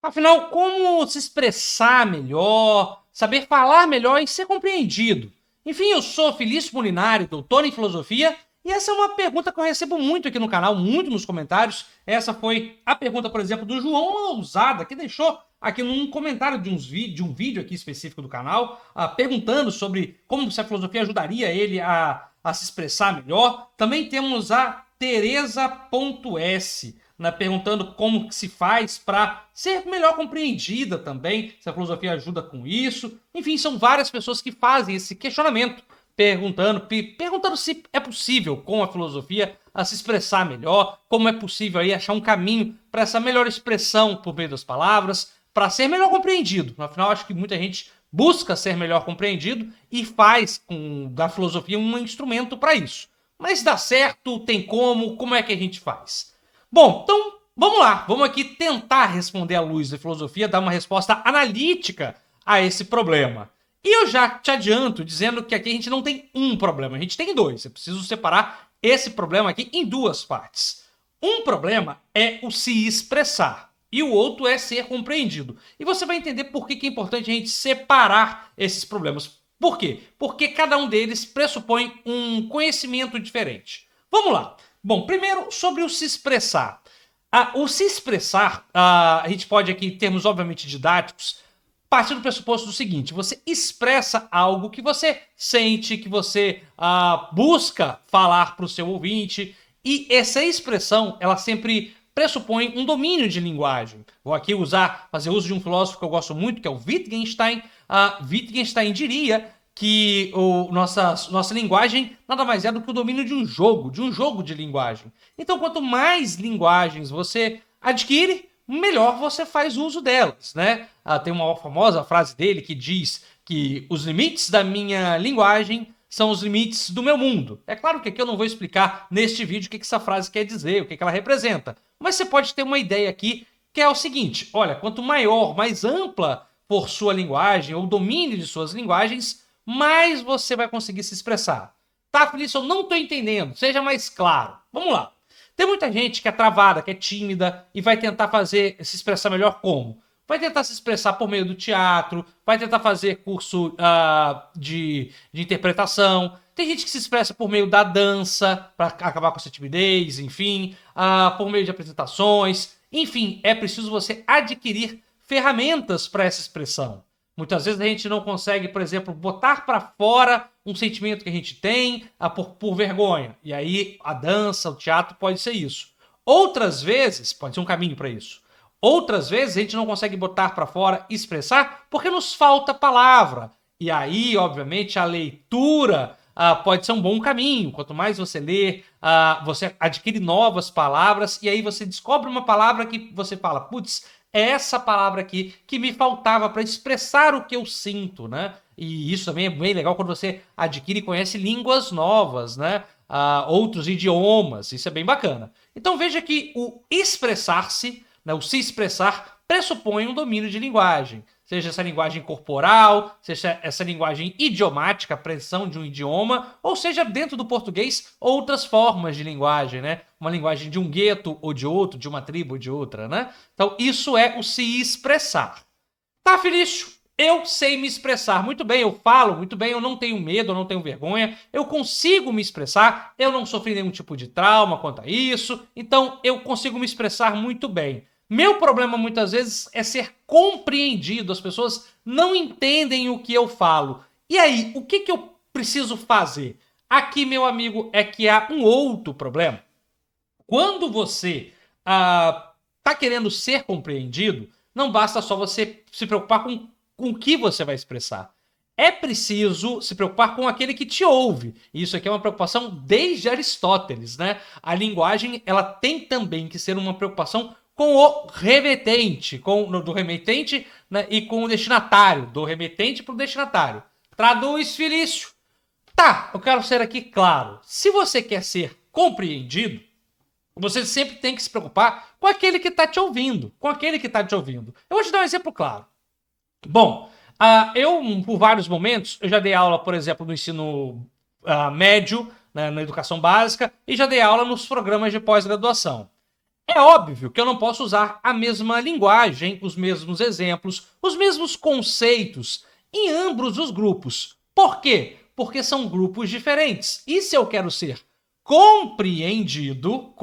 Afinal, como se expressar melhor, saber falar melhor e ser compreendido? Enfim, eu sou Felício Molinari, doutor em filosofia, e essa é uma pergunta que eu recebo muito aqui no canal, muito nos comentários. Essa foi a pergunta, por exemplo, do João Lousada, que deixou aqui num comentário de um vídeo aqui específico do canal, perguntando sobre como se a filosofia ajudaria ele a se expressar melhor. Também temos a Teresa.s, né, perguntando como que se faz para ser melhor compreendida também, se a filosofia ajuda com isso. Enfim, são várias pessoas que fazem esse questionamento, perguntando se é possível, com a filosofia, a se expressar melhor, como é possível aí achar um caminho para essa melhor expressão por meio das palavras, para ser melhor compreendido. Afinal, acho que muita gente busca ser melhor compreendido e faz da filosofia um instrumento para isso. Mas dá certo? Tem como é que a gente faz? Bom, então vamos lá, vamos aqui tentar responder à luz da filosofia, dar uma resposta analítica a esse problema. E eu já te adianto dizendo que aqui a gente não tem um problema, a gente tem dois. Eu preciso separar esse problema aqui em duas partes. Um problema é o se expressar e o outro é ser compreendido. E você vai entender por que é importante a gente separar esses problemas. Por quê? Porque cada um deles pressupõe um conhecimento diferente. Vamos lá. Bom, primeiro sobre o se expressar. O se expressar, a gente pode aqui, em termos obviamente didáticos, partir do pressuposto do seguinte: você expressa algo que você sente, que você busca falar para o seu ouvinte, e essa expressão, ela sempre pressupõe um domínio de linguagem. Vou aqui fazer uso de um filósofo que eu gosto muito, que é o Wittgenstein. Wittgenstein diria que nossa linguagem nada mais é do que o domínio de um jogo de linguagem. Então, quanto mais linguagens você adquire, melhor você faz uso delas, né? Tem uma famosa frase dele que diz que os limites da minha linguagem são os limites do meu mundo. É claro que aqui eu não vou explicar neste vídeo o que essa frase quer dizer, o que ela representa, mas você pode ter uma ideia aqui, que é o seguinte: olha, quanto maior, mais ampla for sua linguagem, ou o domínio de suas linguagens, mais você vai conseguir se expressar. Tá, Felício, eu não estou entendendo, seja mais claro. Vamos lá. Tem muita gente que é travada, que é tímida e vai tentar se expressar melhor como? Vai tentar se expressar por meio do teatro, vai tentar fazer curso de interpretação. Tem gente que se expressa por meio da dança, para acabar com essa timidez, enfim, por meio de apresentações. Enfim, é preciso você adquirir ferramentas para essa expressão. Muitas vezes a gente não consegue, por exemplo, botar para fora um sentimento que a gente tem por vergonha. E aí a dança, o teatro pode ser isso. Outras vezes, pode ser um caminho para isso. Outras vezes a gente não consegue botar para fora, expressar, porque nos falta palavra. E aí, obviamente, a leitura pode ser um bom caminho. Quanto mais você lê, você adquire novas palavras e aí você descobre uma palavra que você fala, putz, é essa palavra aqui que me faltava para expressar o que eu sinto, né? E isso também é bem legal quando você adquire e conhece línguas novas, né? Outros idiomas, isso é bem bacana. Então veja que o expressar-se, né, o se expressar, pressupõe um domínio de linguagem. Seja essa linguagem corporal, seja essa linguagem idiomática, a pressão de um idioma, ou seja, dentro do português, outras formas de linguagem, né? Uma linguagem de um gueto ou de outro, de uma tribo ou de outra, né? Então, isso é o se expressar. Tá, Felício? Eu sei me expressar muito bem, eu falo muito bem, eu não tenho medo, eu não tenho vergonha, eu consigo me expressar, eu não sofri nenhum tipo de trauma quanto a isso, então eu consigo me expressar muito bem. Meu problema muitas vezes é ser compreendido, as pessoas não entendem o que eu falo. E aí, o que eu preciso fazer? Aqui, meu amigo, é que há um outro problema. Quando você tá querendo ser compreendido, não basta só você se preocupar com o que você vai expressar. É preciso se preocupar com aquele que te ouve. Isso aqui é uma preocupação desde Aristóteles, né? A linguagem, ela tem também que ser uma preocupação com o remetente, do remetente, né, e com o destinatário, do remetente para o destinatário. Traduz, Felício. Tá, eu quero ser aqui claro. Se você quer ser compreendido, você sempre tem que se preocupar com aquele que está te ouvindo. Com aquele que está te ouvindo. Eu vou te dar um exemplo claro. Bom, eu, por vários momentos, eu já dei aula, por exemplo, no ensino médio, né, na educação básica, e já dei aula nos programas de pós-graduação. É óbvio que eu não posso usar a mesma linguagem, os mesmos exemplos, os mesmos conceitos em ambos os grupos. Por quê? Porque são grupos diferentes. E se eu quero ser compreendido,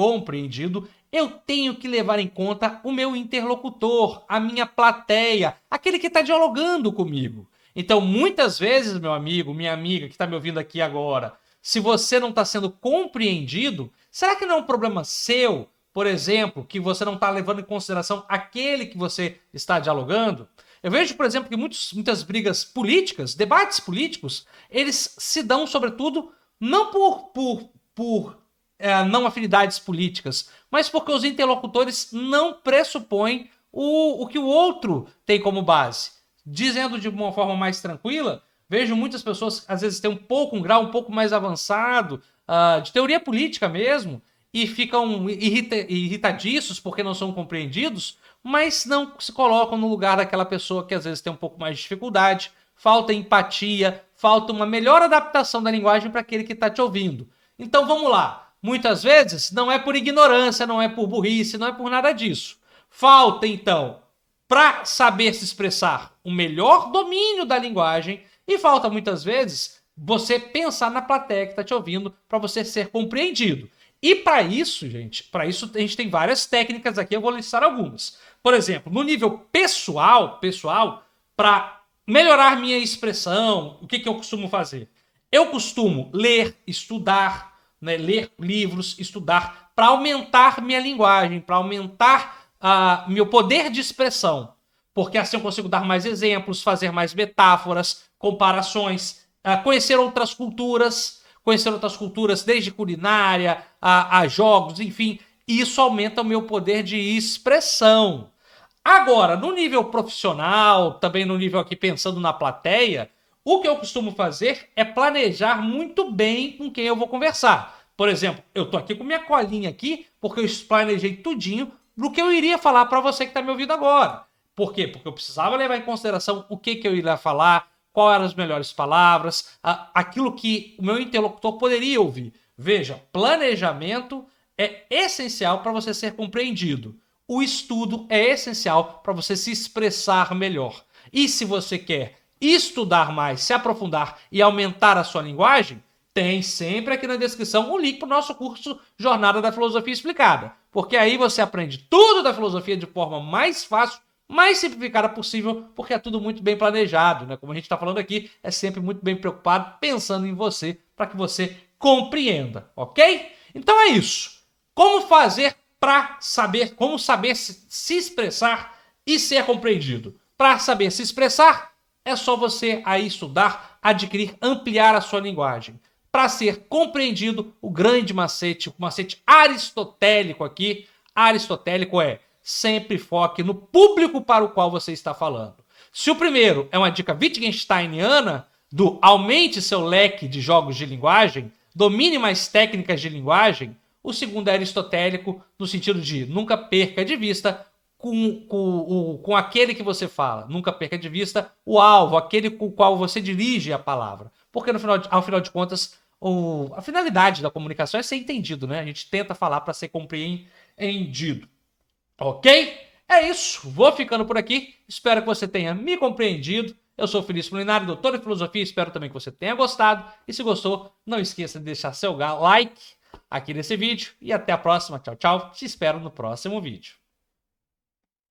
eu tenho que levar em conta o meu interlocutor, a minha plateia, aquele que está dialogando comigo. Então, muitas vezes, meu amigo, minha amiga que está me ouvindo aqui agora, se você não está sendo compreendido, será que não é um problema seu, por exemplo, que você não está levando em consideração aquele que você está dialogando? Eu vejo, por exemplo, que muitas brigas políticas, debates políticos, eles se dão, sobretudo, não por não afinidades políticas, mas porque os interlocutores não pressupõem o que o outro tem como base. Dizendo de uma forma mais tranquila, vejo muitas pessoas, às vezes, têm um grau um pouco mais avançado de teoria política mesmo, e ficam irritadiços porque não são compreendidos, mas não se colocam no lugar daquela pessoa que às vezes tem um pouco mais de dificuldade, falta empatia, falta uma melhor adaptação da linguagem para aquele que está te ouvindo. Então vamos lá. Muitas vezes não é por ignorância, não é por burrice, não é por nada disso. Falta, então, para saber se expressar, o melhor domínio da linguagem, e falta muitas vezes você pensar na plateia que está te ouvindo para você ser compreendido. E para isso, gente, a gente tem várias técnicas aqui, eu vou listar algumas. Por exemplo, no nível pessoal, para melhorar minha expressão, o que eu costumo fazer? Eu costumo ler, estudar, né, ler livros, estudar, para aumentar minha linguagem, para aumentar meu poder de expressão. Porque assim eu consigo dar mais exemplos, fazer mais metáforas, comparações, conhecer outras culturas desde culinária a jogos, enfim. Isso aumenta o meu poder de expressão. Agora, no nível profissional, também no nível aqui pensando na plateia, o que eu costumo fazer é planejar muito bem com quem eu vou conversar. Por exemplo, eu tô aqui com minha colinha aqui, porque eu planejei tudinho do que eu iria falar para você que está me ouvindo agora. Por quê? Porque eu precisava levar em consideração o que eu iria falar, quais eram as melhores palavras, aquilo que o meu interlocutor poderia ouvir. Veja, planejamento é essencial para você ser compreendido. O estudo é essencial para você se expressar melhor. E se você quer estudar mais, se aprofundar e aumentar a sua linguagem, tem sempre aqui na descrição um link para o nosso curso Jornada da Filosofia Explicada. Porque aí você aprende tudo da filosofia de forma mais fácil, mais simplificada possível, porque é tudo muito bem planejado, né? Como a gente está falando aqui, é sempre muito bem preocupado, pensando em você, para que você compreenda, ok? Então é isso. Como fazer para saber, como saber se expressar e ser compreendido? Para saber se expressar, é só você aí estudar, adquirir, ampliar a sua linguagem. Para ser compreendido, o grande macete, o macete aristotélico aqui, aristotélico é: sempre foque no público para o qual você está falando. Se o primeiro é uma dica wittgensteiniana, do aumente seu leque de jogos de linguagem, domine mais técnicas de linguagem, o segundo é aristotélico, no sentido de nunca perca de vista com aquele que você fala. Nunca perca de vista o alvo, aquele com o qual você dirige a palavra. Porque ao final de contas, a finalidade da comunicação é ser entendido, né? A gente tenta falar para ser compreendido. Ok? É isso. Vou ficando por aqui. Espero que você tenha me compreendido. Eu sou o Felício Molinari, doutor em filosofia. Espero também que você tenha gostado. E se gostou, não esqueça de deixar seu like aqui nesse vídeo. E até a próxima. Tchau, tchau. Te espero no próximo vídeo.